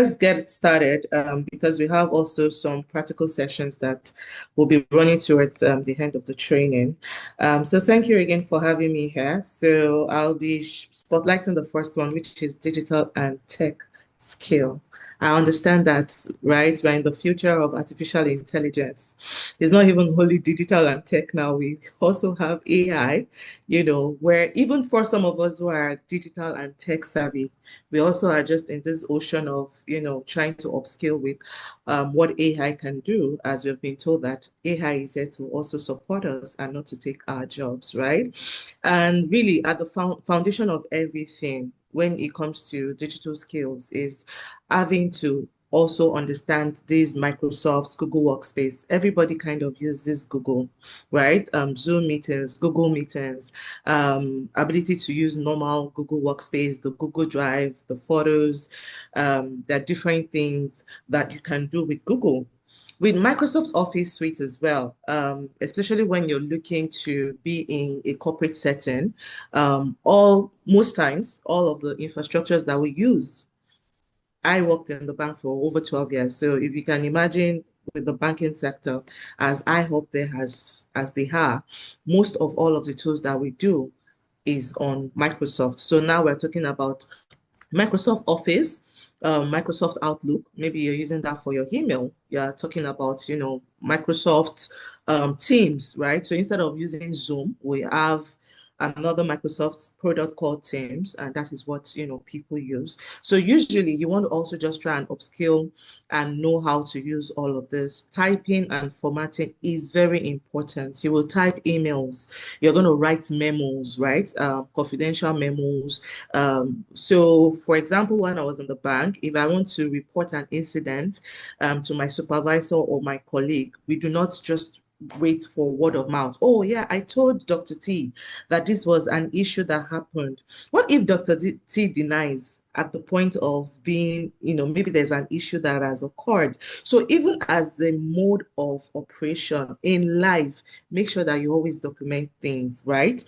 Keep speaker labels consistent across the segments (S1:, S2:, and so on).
S1: let's get started because we have also some practical sessions that will be running towards the end of the training. So thank you again for having me here. So I'll be spotlighting the first one, which is digital and tech skill. I understand that, right? We're in the future of artificial intelligence. It's not even wholly digital and tech now. We also have AI, where even for some of us who are digital and tech savvy, we also are just in this ocean of, trying to upskill with what AI can do, as we've been told that AI is there to also support us and not to take our jobs, right? And really, at the foundation of everything when it comes to digital skills is having to also understand these Microsoft, Google Workspace. Everybody kind of uses Google, right? Zoom meetings, Google meetings, ability to use normal Google Workspace, the Google Drive, the photos. There are different things that you can do with Google. With Microsoft Office Suite as well, especially when you're looking to be in a corporate setting, most times, all of the infrastructures that we use, I worked in the bank for over 12 years. So if you can imagine with the banking sector, as I hope there as they are, most of all of the tools that we do is on Microsoft. So now we're talking about Microsoft Office, Microsoft Outlook. Maybe you're using that for your email. You're talking about, Microsoft Teams, right? So instead of using Zoom, we have another Microsoft product called Teams, and that is what people use. So usually you want to also just try and upskill and know how to use all of this. Typing and formatting is very important. You will type emails, you're going to write memos, right? Confidential memos. So for example, when I was in the bank, if I want to report an incident to my supervisor or my colleague, we do not just wait for word of mouth. Oh, yeah, I told Dr. T that this was an issue that happened. What if Dr. T denies at the point of being, maybe there's an issue that has occurred? So even as a mode of operation in life, make sure that you always document things, right?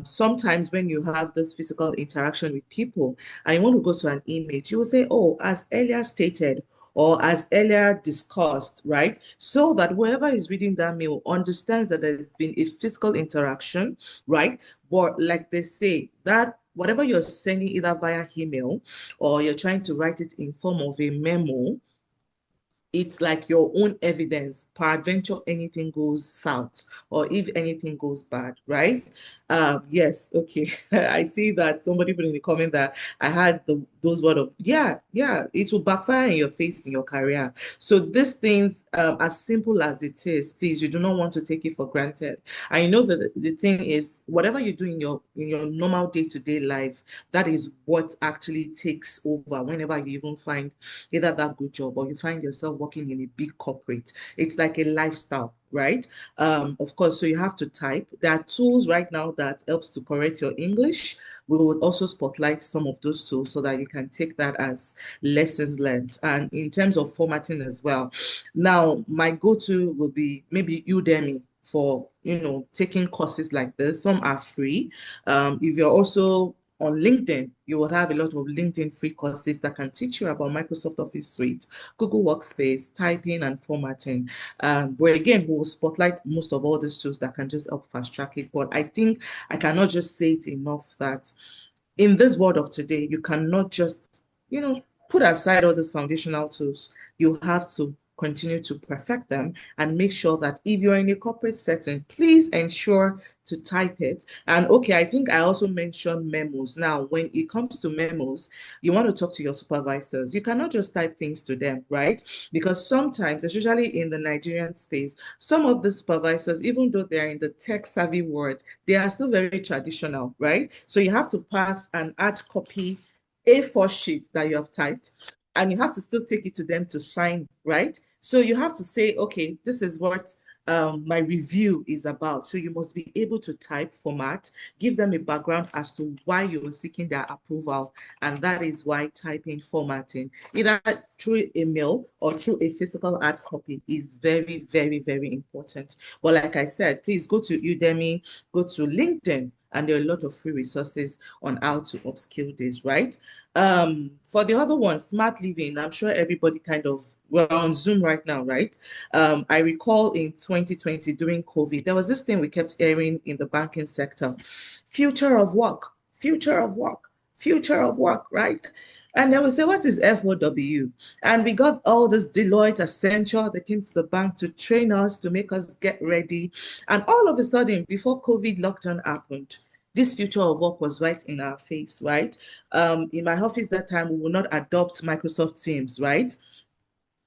S1: Sometimes when you have this physical interaction with people and you want to go to an image, you will say, oh, as earlier stated, or as earlier discussed, right? So that whoever is reading that mail understands that there's been a physical interaction, right? But like they say, that whatever you're sending either via email or you're trying to write it in form of a memo, it's like your own evidence. Peradventure, anything goes south, or if anything goes bad, right? Yes, okay. I see that somebody put in the comment that I had those word of yeah, it will backfire in your face in your career. So these things, as simple as it is, please, you do not want to take it for granted. I know that the thing is, whatever you do in your normal day-to-day life, that is what actually takes over whenever you even find either that good job or you find yourself working in a big corporate. It's like a lifestyle, right? Of course, so you have to type. There are tools right now that helps to correct your English. We will also spotlight some of those tools so that you can take that as lessons learned. And in terms of formatting as well. Now, my go-to will be maybe Udemy for, taking courses like this. Some are free. If you're also on LinkedIn, you will have a lot of LinkedIn free courses that can teach you about Microsoft Office Suite, Google Workspace, typing and formatting. But again, we will spotlight most of all these tools that can just help fast track it. But I think I cannot just say it enough that in this world of today, you cannot just, put aside all these foundational tools. You have to continue to perfect them and make sure that if you're in a corporate setting, please ensure to type it. And okay, I think I also mentioned memos. Now, when it comes to memos, you want to talk to your supervisors. You cannot just type things to them, right? Because sometimes, especially in the Nigerian space, some of the supervisors, even though they're in the tech savvy world, they are still very traditional, right? So you have to pass an hard copy A4 sheet that you have typed, and you have to still take it to them to sign, right? So you have to say, okay, this is what my review is about. So you must be able to type, format, give them a background as to why you're seeking their approval. And that is why typing, formatting, either through a mail or through a physical hard copy is very, very, very important. But like I said, please go to Udemy, go to LinkedIn. and there are a lot of free resources on how to upskill this, right? For the other one, smart living, I'm sure everybody kind of, we're on Zoom right now, right? I recall in 2020 during COVID, there was this thing we kept hearing in the banking sector, future of work, future of work, future of work, right? And then we say, what is FOW? And we got all this Deloitte, Accenture, they came to the bank to train us, to make us get ready. And all of a sudden, before COVID lockdown happened, this future of work was right in our face, right? In my office that time, we will not adopt Microsoft Teams, right?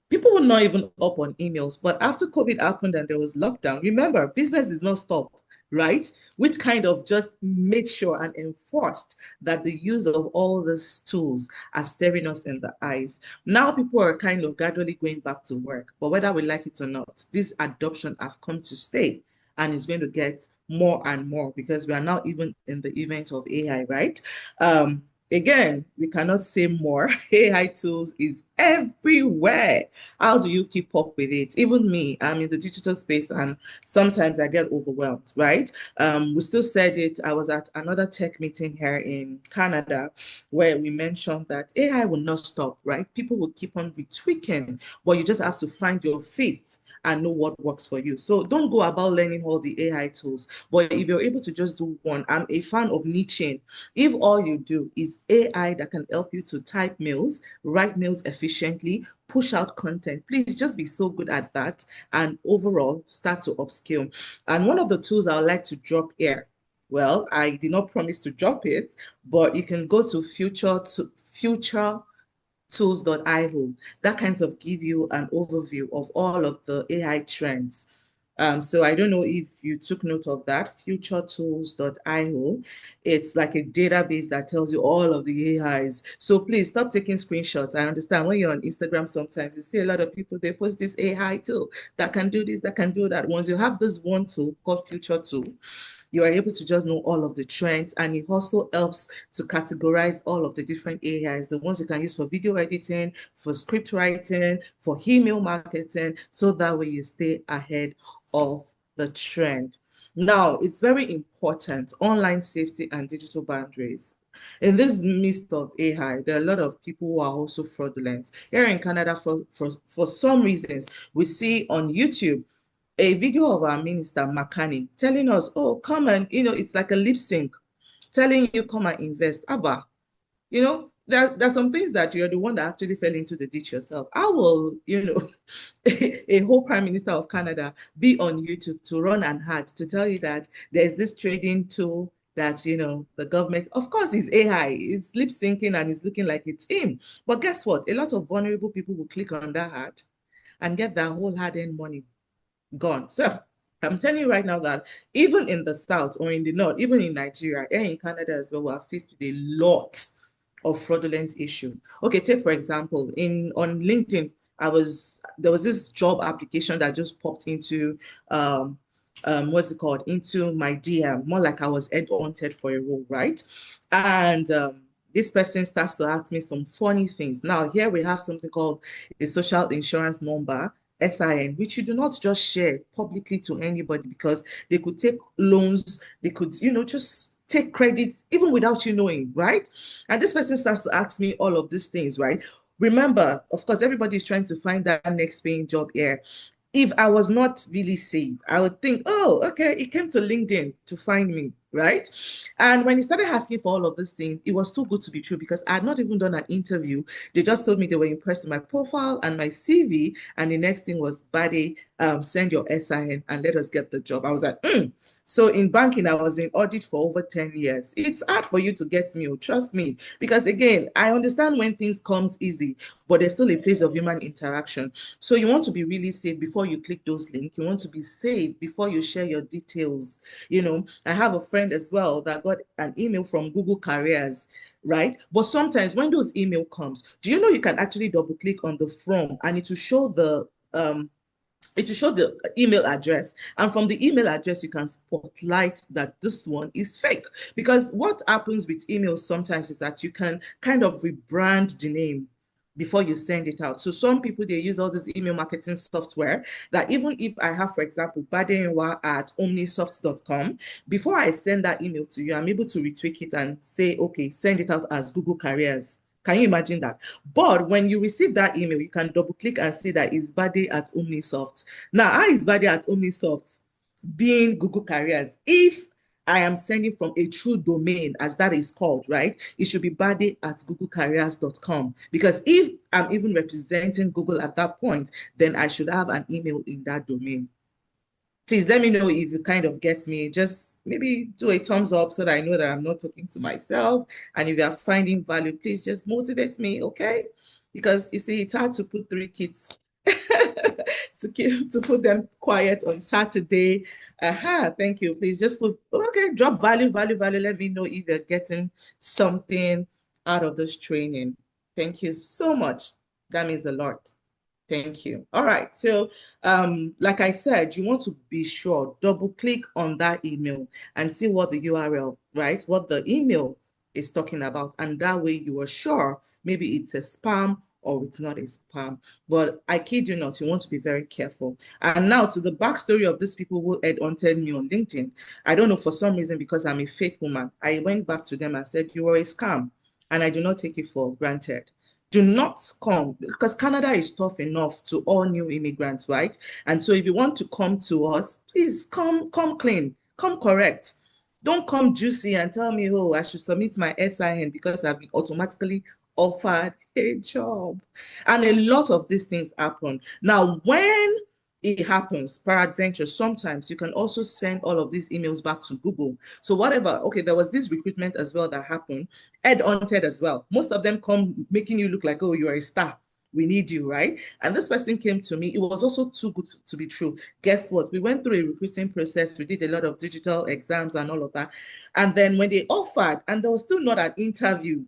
S1: People were not even up on emails. But after COVID happened and there was lockdown, remember, business is not stopped, right? Which kind of just made sure and enforced that the use of all these tools are staring us in the eyes. Now people are kind of gradually going back to work, but whether we like it or not, this adoption have come to stay and is going to get more and more because we are now even in the event of AI, right? Again, we cannot say more. AI tools is everywhere. How do you keep up with it? Even me, I'm in the digital space and sometimes I get overwhelmed, right? We still said it. I was at another tech meeting here in Canada where we mentioned that AI will not stop, right? People will keep on retweaking, but you just have to find your faith and know what works for you. So don't go about learning all the AI tools. But if you're able to just do one, I'm a fan of niching. If all you do is AI that can help you to type mails, write mails efficiently, push out content, please just be so good at that and overall start to upskill. And one of the tools I would like to drop here, well, I did not promise to drop it, but you can go to future tools.io. That kinds of give you an overview of all of the AI trends. So I don't know if you took note of that, futuretools.io. It's like a database that tells you all of the AIs. So please stop taking screenshots. I understand when you're on Instagram, sometimes you see a lot of people, they post this AI tool that can do this, that can do that. Once you have this one tool called Future Tool, you are able to just know all of the trends, and it also helps to categorize all of the different areas, the ones you can use for video editing, for script writing, for email marketing, so that way you stay ahead of the trend. Now, it's very important, online safety and digital boundaries. In this midst of AI, there are a lot of people who are also fraudulent. Here in Canada, for some reasons, we see on YouTube a video of our minister, Makani, telling us, oh, come and, it's like a lip sync, telling you, come and invest. Abba, there's some things that you're the one that actually fell into the ditch yourself. How will, a whole prime minister of Canada be on YouTube to run an ad to tell you that there's this trading tool that, the government, of course, is AI, is lip syncing and it's looking like it's him. But guess what? A lot of vulnerable people will click on that ad and get that whole hard-earned money gone. So I'm telling you right now that even in the South or in the North, even in Nigeria and in Canada as well, we are faced with a lot of fraudulent issue. Okay, take for example, on LinkedIn, there was this job application that just popped into what's it called, into my DM, more like I was head hunted for a role, right? And this person starts to ask me some funny things. Now, here we have something called a social insurance number, SIN, which you do not just share publicly to anybody because they could take loans, they could, just take credits even without you knowing, right? And this person starts to ask me all of these things, right? Remember, of course, everybody is trying to find that next paying job here. If I was not really safe, I would think, oh, okay, it came to LinkedIn to find me, right? And when he started asking for all of these things, it was too good to be true because I had not even done an interview. They just told me they were impressed with my profile and my CV. And the next thing was, Bade, send your SIN and let us get the job. I was like, So in banking, I was in audit for over 10 years. It's hard for you to get me, trust me. Because again, I understand when things comes easy, but there's still a place of human interaction. So you want to be really safe before you click those links. You want to be safe before you share your details. I have a friend as well that got an email from Google Careers, right? But sometimes when those email comes, do you know you can actually double click on the form and it will show the email address, and from the email address you can spotlight that this one is fake. Because what happens with emails sometimes is that you can kind of rebrand the name, before you send it out. So some people, they use all this email marketing software that even if I have, for example, badenwa at omnisoft.com, before I send that email to you, I'm able to retweak it and say, okay, send it out as Google Careers. Can you imagine that? But when you receive that email, you can double click and see that it's Bade at Omnisoft. Now, how is Bade at Omnisoft being Google Careers? If I am sending from a true domain, as that is called, right? It should be bade at googlecareers.com. Because if I'm even representing Google at that point, then I should have an email in that domain. Please let me know if you kind of get me. Just maybe do a thumbs up so that I know that I'm not talking to myself. And if you are finding value, please just motivate me, okay? Because you see, it's hard to put 3 kids to put them quiet on Saturday. Thank you. Please just put, okay, drop value, value, value. Let me know if you're getting something out of this training. Thank you so much. That means a lot. Thank you. All right. So, like I said, you want to be sure, double click on that email and see what the URL, right? What the email is talking about. And that way you are sure maybe it's a spam or it's not a spam. But I kid you not, you want to be very careful. And now to the backstory of these people who headhunted me on LinkedIn. I don't know, for some reason, because I'm a fake woman, I went back to them and said, you were a scam. And I do not take it for granted. Do not come, because Canada is tough enough to all new immigrants, right? And so if you want to come to us, please come clean, come correct. Don't come juicy and tell me, oh, I should submit my SIN because I've been automatically offered a job. And a lot of these things happen. Now, when it happens, peradventure, sometimes you can also send all of these emails back to Google. So whatever, okay, there was this recruitment as well that happened, headhunted as well. Most of them come making you look like, oh, you're a star. We need you, right? And this person came to me. It was also too good to be true. Guess what? We went through a recruiting process. We did a lot of digital exams and all of that. And then when they offered, and there was still not an interview,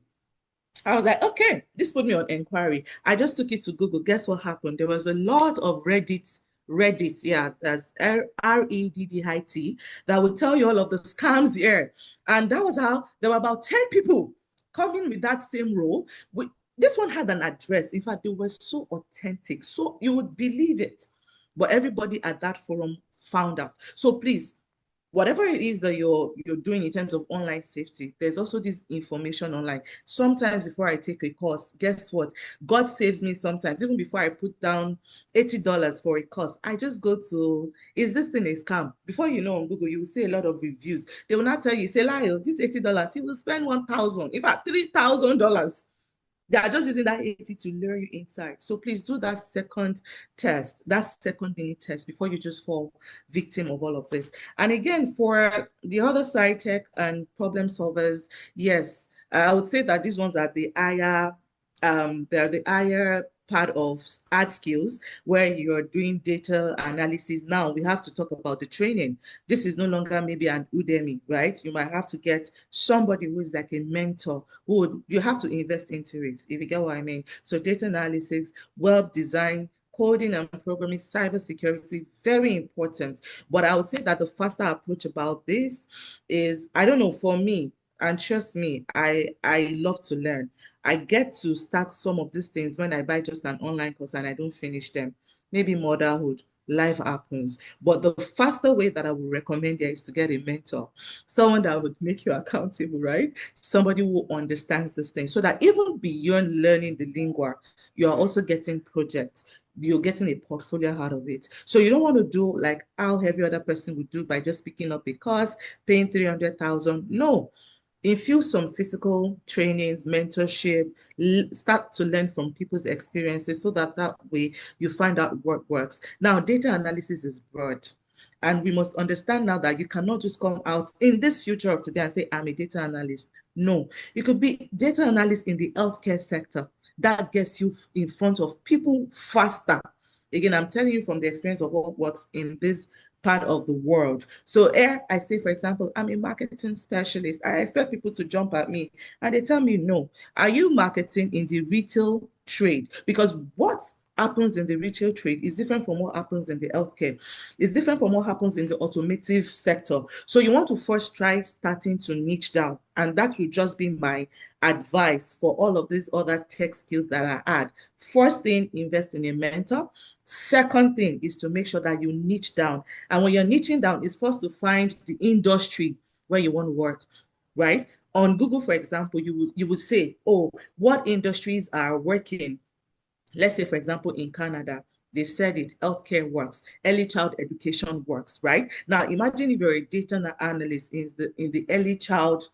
S1: I was like, okay, this put me on inquiry. I just took it to Google. Guess what happened? There was a lot of Reddit, yeah, that's Reddit, that would tell you all of the scams here. And that was how there were about 10 people coming with that same role. This one had an address. In fact, they were so authentic. So you would believe it. But everybody at that forum found out. So please, whatever it is that you're doing in terms of online safety, there's also this information online. Sometimes before I take a course, guess what? God saves me sometimes. Even before I put down $80 for a course, I just go to, is this thing a scam? Before you know, on Google, you will see a lot of reviews. They will not tell you, say, Lyle, this $80, you will spend 1,000, in fact, $3,000. They are just using that 80 to lure you inside. So please do that second test, that second mini test before you just fall victim of all of this. And again, for the other side, tech and problem solvers, yes, I would say that these ones are the higher, they're the higher part of hard skills where you're doing data analysis. Now we have to talk about the training. This is no longer maybe an Udemy, right? You might have to get somebody who is like a mentor who would, you have to invest into it, if you get what I mean. So data analysis, web design, coding and programming, cybersecurity, very important. But I would say that the faster approach about this is, I don't know, for me, and trust me, I love to learn. I get to start some of these things when I buy just an online course and I don't finish them. Maybe motherhood, life happens. But the faster way that I would recommend here is to get a mentor, someone that would make you accountable, right? Somebody who understands this thing so that even beyond learning the lingua, you're also getting projects. You're getting a portfolio out of it. So you don't want to do like how every other person would do by just picking up a course, paying 300,000. No, infuse some physical trainings, mentorship, start to learn from people's experiences so that that way you find out what works. Now, data analysis is broad. And we must understand now that you cannot just come out in this future of today and say, I'm a data analyst. No, you could be data analyst in the healthcare sector. That gets you in front of people faster. Again, I'm telling you from the experience of what works in this part of the world. So here I say, for example, I'm a marketing specialist. I expect people to jump at me and they tell me, no, are you marketing in the retail trade? Because what happens in the retail trade is different from what happens in the healthcare. It's different from what happens in the automotive sector. So you want to first try starting to niche down. And that will just be my advice for all of these other tech skills that I add. First thing, invest in a mentor. Second thing is to make sure that you niche down. And when you're niching down, it's first to find the industry where you want to work, right? On Google, for example, you would say, oh, what industries are working? Let's say, for example, in Canada, they've said it, healthcare works, early child education works, right? Now, imagine if you're a data analyst in the early child,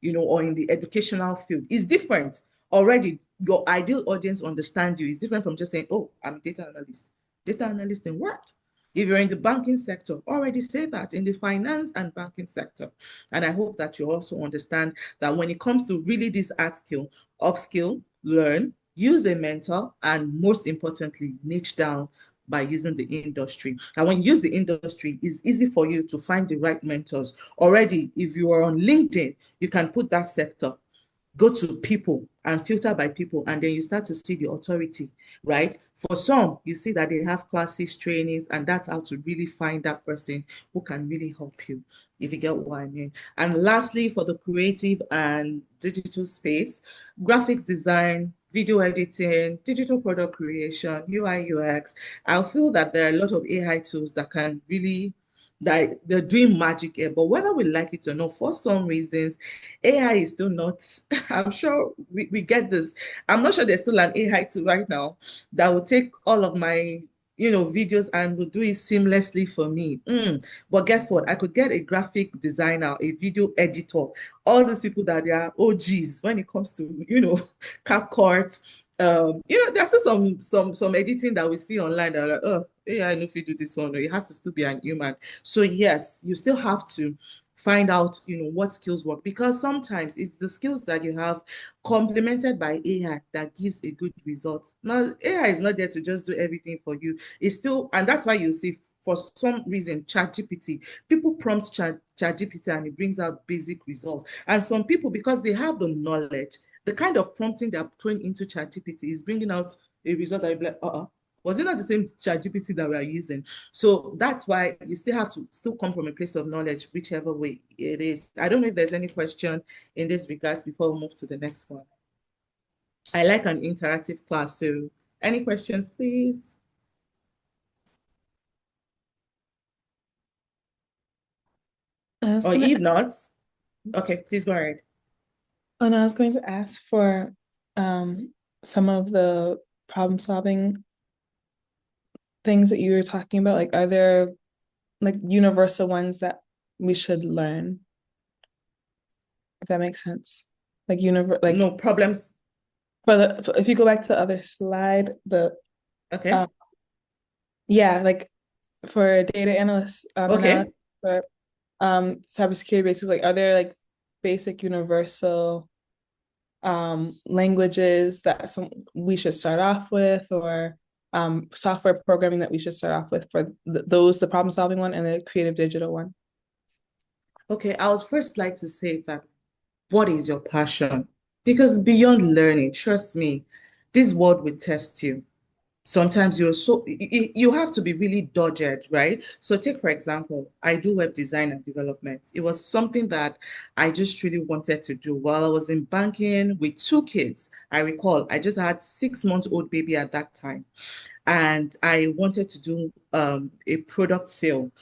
S1: or in the educational field. It's different already. Your ideal audience understands you. It's different from just saying, oh, I'm a data analyst. Data analyst in what? If you're in the banking sector, already say that in the finance and banking sector. And I hope that you also understand that when it comes to really this art skill, upskill, learn, use a mentor, and most importantly, niche down by using the industry. And when you use the industry, it's easy for you to find the right mentors. Already, if you are on LinkedIn, you can put that sector, go to people and filter by people, and then you start to see the authority, right? For some, you see that they have classes, trainings, and that's how to really find that person who can really help you, if you get what I mean. And lastly, for the creative and digital space, graphics design, video editing, digital product creation, UI, UX, I feel that there are a lot of AI tools that can really, that they're doing magic here. But whether we like it or not, for some reasons, AI is still not, I'm sure we get this. I'm not sure there's still an AI tool right now that will take all of my, videos and will do it seamlessly for me. But guess what? I could get a graphic designer, a video editor, all these people that they are OGs when it comes to, CapCut. There's still some editing that we see online that are like, oh, AI, no, if you do this one, no, it has to still be an human. So yes, you still have to find out, what skills work, because sometimes it's the skills that you have complemented by AI that gives a good result. Now, AI is not there to just do everything for you. It's still, and that's why you see for some reason, ChatGPT, people prompt ChatGPT and it brings out basic results. And some people, because they have the knowledge, the kind of prompting they're throwing into ChatGPT is bringing out a result that you're like, was it not the same ChatGPT that we are using? So that's why you still have to still come from a place of knowledge, whichever way it is. I don't know if there's any question in this regards before we move to the next one. I like an interactive class, so any questions, please?
S2: I was
S1: Or
S2: gonna,
S1: if not, okay, please go ahead.
S2: and I was going to ask for um some of the problem solving things that you were talking about. Like, are there like universal ones that we should learn, if that makes sense? Like
S1: No problems.
S2: if you go back to the other slide, the
S1: Okay.
S2: um yeah, like for data analysts, analysis
S1: Okay.
S2: for cybersecurity basis, like are there like basic universal languages that we should start off with, or software programming that we should start off with for the problem solving one and the creative digital one?
S1: Okay. I would first like to say that what is your passion? Because beyond learning, trust me, this world will test you. Sometimes you have to be really dogged, right? So take for example, I do web design and development. It was something that I just really wanted to do while I was in banking with two kids. I recall I just had 6 months old baby at that time, and I wanted to do a product sale.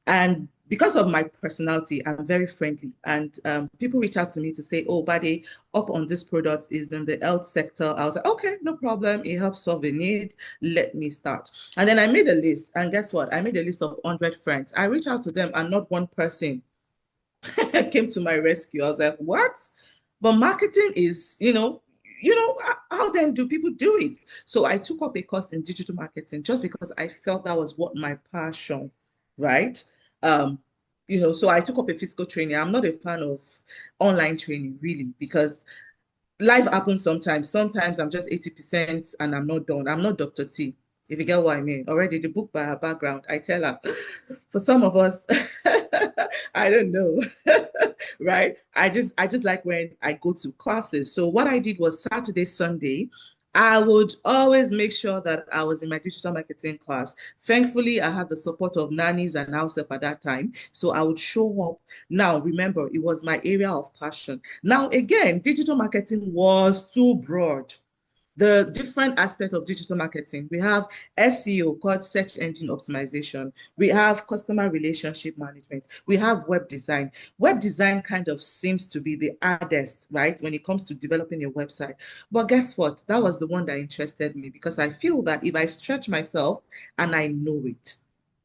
S1: And because of my personality, I'm very friendly. And people reach out to me to say, oh, Bade, up on this product is in the health sector. I was like, okay, no problem. It helps solve a need. Let me start. And then I made a list. And guess what? I made a list of 100 friends. I reached out to them and not one person came to my rescue. I was like, what? But marketing is, how then do people do it? So I took up a course in digital marketing just because I felt that was what my passion, right? Um, so I took up a physical training. I'm not a fan of online training really because life happens sometimes. Sometimes I'm just 80% and I'm not done. I'm not Dr. T, if you get what I mean. Already the book by her background, I tell her, for some of us, I don't know. Right? I just like when I go to classes. So what I did was Saturday, Sunday, I would always make sure that I was in my digital marketing class. Thankfully, I had the support of nannies and househelp at that time. So I would show up. Now, remember, it was my area of passion. Now, again, digital marketing was too broad. The different aspects of digital marketing. We have SEO, called search engine optimization. We have customer relationship management. We have web design. Web design kind of seems to be the hardest, right, when it comes to developing a website. But guess what? That was the one that interested me because I feel that if I stretch myself and I know it,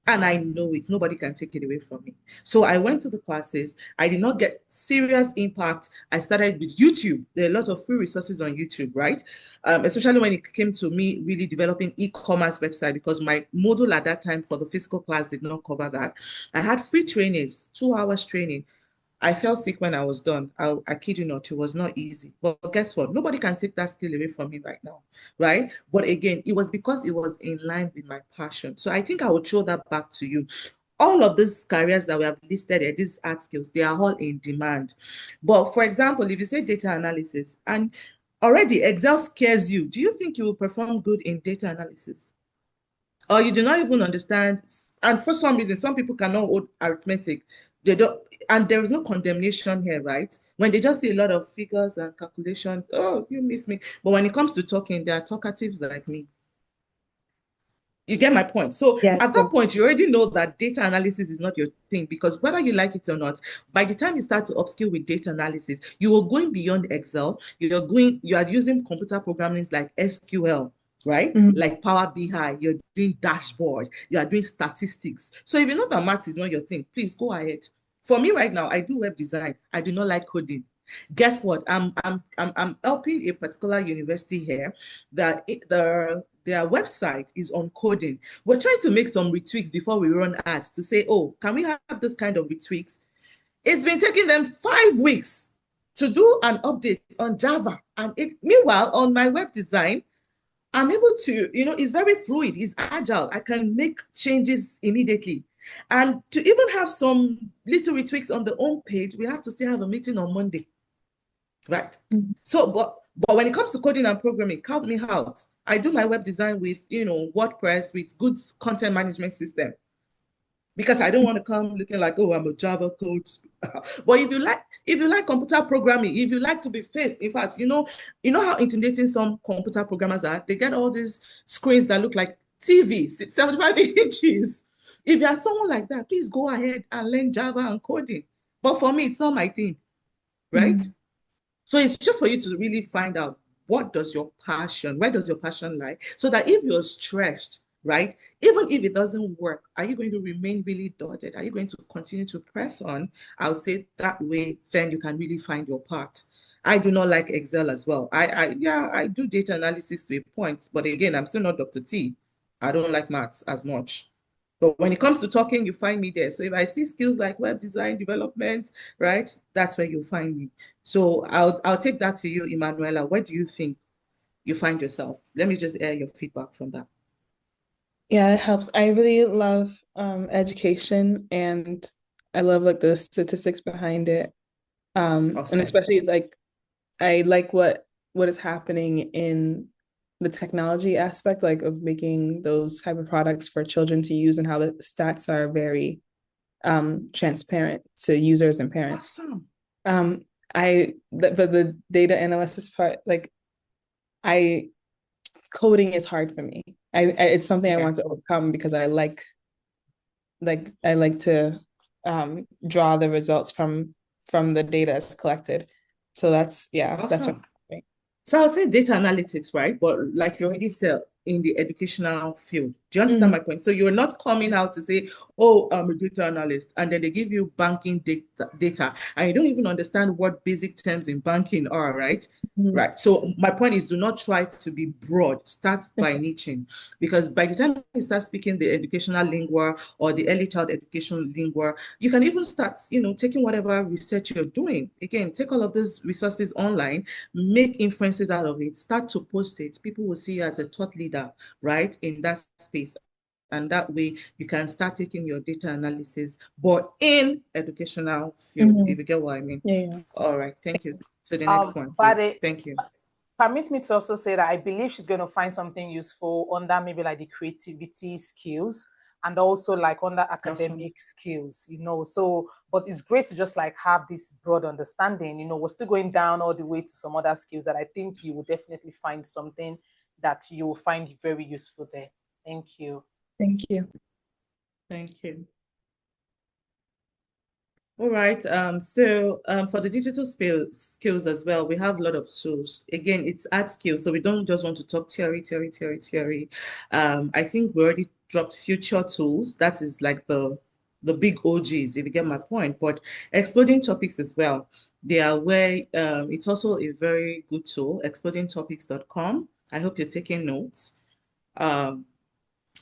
S1: and I know it, nobody can take it away from me. So I went to the classes. I did not get serious impact. I started with YouTube. There are a lot of free resources on YouTube, right? Especially when it came to me really developing e-commerce website because my module at that time for the physical class did not cover that. I had free trainings, 2 hours training. I fell sick when I was done. I kid you not, it was not easy. But guess what? Nobody can take that skill away from me right now, right? But again, it was because it was in line with my passion. So I think I would throw that back to you. All of these careers that we have listed here, these art skills, they are all in demand. But for example, if you say data analysis and already Excel scares you, do you think you will perform good in data analysis? Or you do not even understand. And for some reason, some people cannot hold arithmetic. They don't, and there is no condemnation here, right? When they just see a lot of figures and calculation, oh, you miss me. But when it comes to talking, they are talkatives like me. You get my point. So
S2: Yes,
S1: at that
S2: yes.
S1: point, you already know that data analysis is not your thing because whether you like it or not, by the time you start to upskill with data analysis, you are going beyond Excel. You are using computer programming like SQL, right?
S2: Mhm.
S1: Like Power BI, you're doing dashboard, you are doing statistics. So if you know that math is not your thing, please go ahead. For me right now, I do web design. I do not like coding. Guess what? I'm helping a particular university here that their website is on coding. We're trying to make some retweaks before we run ads to say, oh, can we have this kind of retweaks? It's been taking them 5 weeks to do an update on Java. And meanwhile, on my web design, I'm able to, it's very fluid, it's agile. I can make changes immediately. And to even have some little retweaks on the home page, we have to still have a meeting on Monday, right?
S2: Mhm.
S1: So, but when it comes to coding and programming, count me out. I do my web design with, WordPress with good content management system because I don't want to come looking like, oh, I'm a Java code. But if you like computer programming, if you like to be faced, in fact, you know how intimidating some computer programmers are. They get all these screens that look like TV, 75 inches. If you are someone like that, please go ahead and learn Java and coding. But for me, it's not my thing, right?
S2: Mhm.
S1: So it's just for you to really find out where does your passion lie? So that if you're stretched, right, even if it doesn't work, are you going to remain really dogged? Are you going to continue to press on? I'll say that way, then you can really find your path. I do not like Excel as well. I do data analysis to a point, but again, I'm still not Dr. T. I don't like maths as much. But when it comes to talking, you find me there. So if I see skills like web design, development, right, that's where you'll find me. So I'll take that to you, Emanuela. Where do you think you find yourself? Let me just hear your feedback from that.
S2: Yeah, it helps. I really love education and I love like the statistics behind it. And
S1: Awesome.
S2: especially like I like what is happening in the technology aspect, like of making those type of products for children to use and how the stats are very transparent to users and parents.
S1: Awesome.
S2: Um, but the data analysis part, like I coding is hard for me. It's something I
S1: Yeah.
S2: want to overcome because I like to draw the results from the data that's collected. So that's what
S1: Awesome.
S2: I'm doing.
S1: So I'll say data analytics, right? But like you already said, in the educational field. Do you understand
S2: Mhm.
S1: my point? So you're not coming out to say, oh, I'm a data analyst, and then they give you banking data, and you don't even understand what basic terms in banking are, right?
S2: Mhm.
S1: Right. So my point is do not try to be broad. Start by
S2: Okay.
S1: niching. Because by the time you start speaking the educational lingua or the early child education lingua, you can even start, taking whatever research you're doing. Again, take all of those resources online, make inferences out of it, start to post it. People will see you as a thought leader, right, in that space. And that way you can start taking your data analysis, but in educational field, if you
S2: Mhm.
S1: get what I mean.
S2: Yeah, yeah.
S1: All right, thank you. So the next one, please.
S3: Bade,
S1: Thank you.
S3: permit me to also say that I believe she's going to find something useful under maybe like the creativity skills and also like under
S1: Awesome.
S3: academic skills, So, but it's great to just like have this broad understanding. We're still going down all the way to some other skills that I think you will definitely find something that you will find very useful there. Thank you.
S2: Thank you.
S1: Thank you. All right. So for the digital skills as well, we have a lot of tools. Again, it's art skills, so we don't just want to talk theory. I think we already dropped future tools. That is like the big OGs, if you get my point. But exploding topics as well. They are where it's also a very good tool, explodingtopics.com. I hope you're taking notes. Um,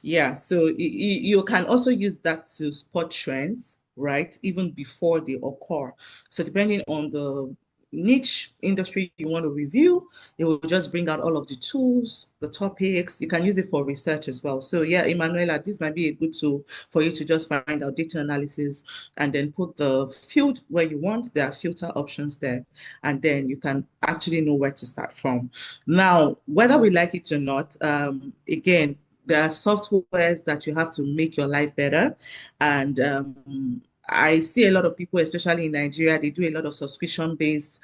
S1: yeah, so you can also use that to spot trends, right? Even before they occur. So depending on the niche industry you want to review, it will just bring out all of the tools, the topics. You can use it for research as well. So yeah, Emanuela, this might be a good tool for you to just find out data analysis and then put the field where you want. There are filter options there, and then you can actually know where to start from. Now, whether we like it or not, again, there are softwares that you have to make your life better. And I see a lot of people, especially in Nigeria, they do a lot of subscription-based,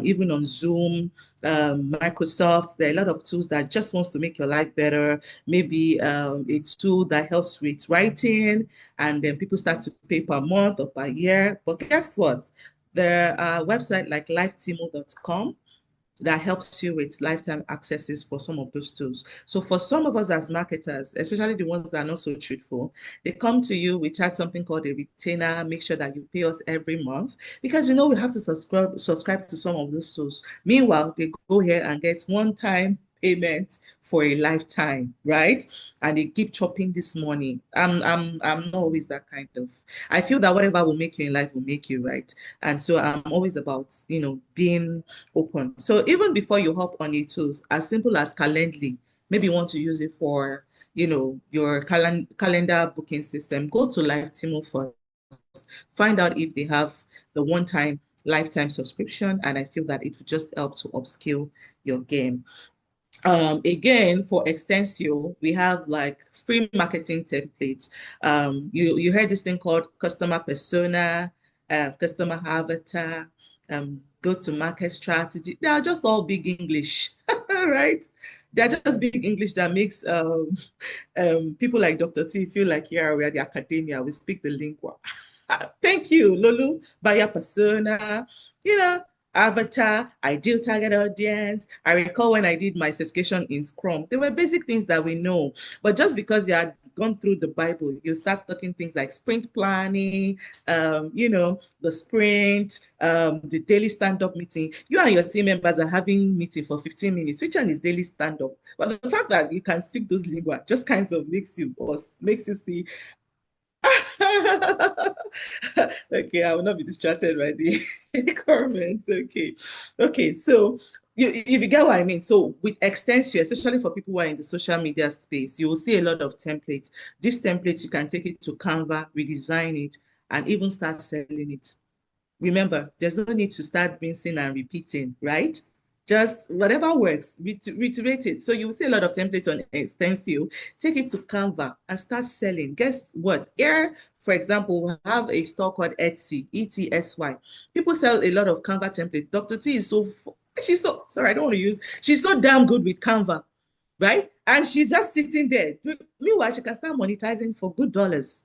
S1: even on Zoom, Microsoft. There are a lot of tools that just wants to make your life better. Maybe a tool that helps with writing, and then people start to pay per month or per year. But guess what? There are websites like lifetimo.com that helps you with lifetime accesses for some of those tools. So for some of us as marketers, especially the ones that are not so truthful, they come to you, we charge something called a retainer, make sure that you pay us every month because we have to subscribe to some of those tools. Meanwhile, they go here and get one-time payment for a lifetime, right? And they keep chopping this money. I'm not always that kind of. I feel that whatever will make you in life will make you, right? And so I'm always about, being open. So even before you hop on a tools, as simple as Calendly, maybe you want to use it for, your calendar booking system, go to LiveTimo first, find out if they have the one-time lifetime subscription, and I feel that it will just help to upskill your game. Again, for Extensio, we have like free marketing templates. You heard this thing called customer persona, customer avatar, go-to-market strategy. They are just all big English, right? They're just big English that makes people like Dr. T feel like, yeah, we are the academia, we speak the lingua. Thank you, Lulu. Buyer persona, avatar, ideal target audience. I recall when I did my certification in Scrum, there were basic things that we know. But just because you had gone through the Bible, you start talking things like sprint planning, the sprint, the daily stand-up meeting. You and your team members are having meeting for 15 minutes. Which one is daily stand-up? But the fact that you can speak those lingua just kind of makes you see. Okay, I will not be distracted by the comments. Okay. So if you get what I mean. So with Extensio, especially for people who are in the social media space, you will see a lot of templates. These templates, you can take it to Canva, redesign it, and even start selling it. Remember, there's no need to start rinsing and repeating, right? Just whatever works, reiterate it. So you will see a lot of templates on Extensio. Take it to Canva and start selling. Guess what? Here, for example, we have a store called Etsy, ETSY. People sell a lot of Canva templates. Dr. T is she's so, sorry, I don't want to use, she's so damn good with Canva, right? And she's just sitting there. Meanwhile, she can start monetizing for good dollars.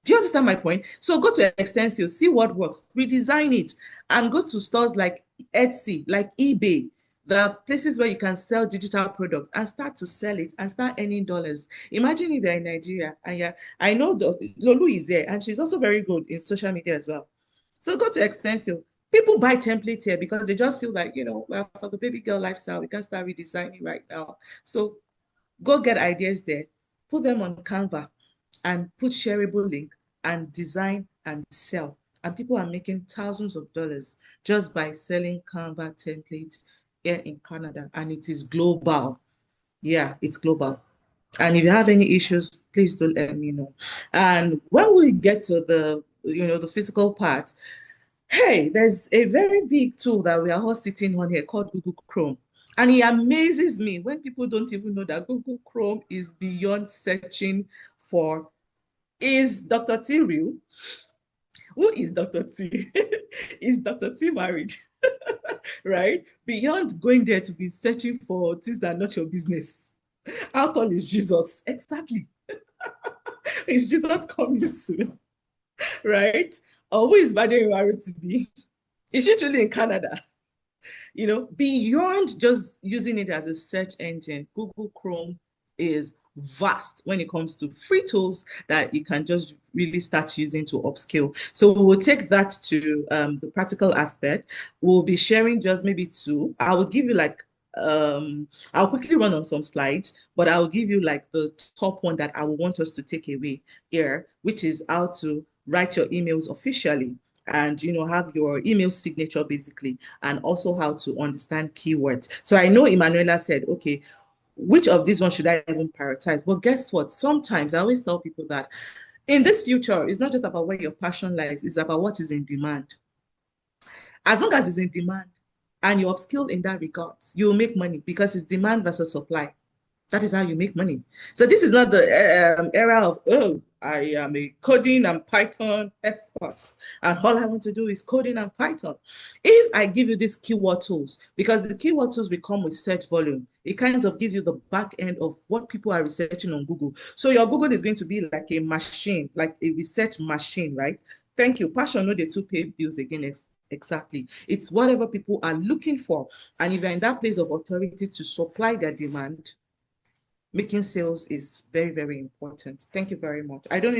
S1: Do you understand my point? So go to Extensio, see what works, redesign it, and go to stores like Etsy, like eBay, the places where you can sell digital products and start to sell it and start earning dollars. Imagine if you're in Nigeria and yeah, I know Lolu is there and she's also very good in social media as well. So go to Extensio. People buy templates here because they just feel like, well, for the baby girl lifestyle, we can start redesigning right now. So go get ideas there, put them on Canva and put shareable link and design and sell. And people are making thousands of dollars just by selling Canva templates here in Canada. And it is global. Yeah, it's global. And if you have any issues, please do let me know. And when we get to the physical part, hey, there's a very big tool that we are all sitting on here called Google Chrome. And it amazes me when people don't even know that Google Chrome is beyond searching for, is Dr. T real? Who is Dr. T? Is Dr. T married? Right? Beyond going there to be searching for things that are not your business. How tall is Jesus? Exactly. Is Jesus coming soon? Right? Or who is Bade Rotibi? Is she truly in Canada? Beyond just using it as a search engine, Google Chrome is vast when it comes to free tools that you can just really start using to upskill. So we will take that to the practical aspect. We'll be sharing just maybe two. I will give you I'll quickly run on some slides, but I'll give you like the top one that I will want us to take away here, which is how to write your emails officially and have your email signature basically, and also how to understand keywords. So I know Emanuela said, okay, which of these ones should I even prioritize? But guess what? Sometimes I always tell people that in this future, it's not just about where your passion lies, it's about what is in demand. As long as it's in demand and you're upskilled in that regard, you'll make money because it's demand versus supply. That is how you make money. So this is not the era of, oh, I am a coding and Python expert, and all I want to do is coding and Python. If I give you these keyword tools, because the keyword tools will come with search volume, it kind of gives you the back end of what people are researching on Google. So your Google is going to be like a machine, like a research machine, right? Thank you. Passion, no, they to pay bills again. Exactly. It's whatever people are looking for. And if you're in that place of authority to supply their demand, making sales is very, very important. Thank you very much. I don't know if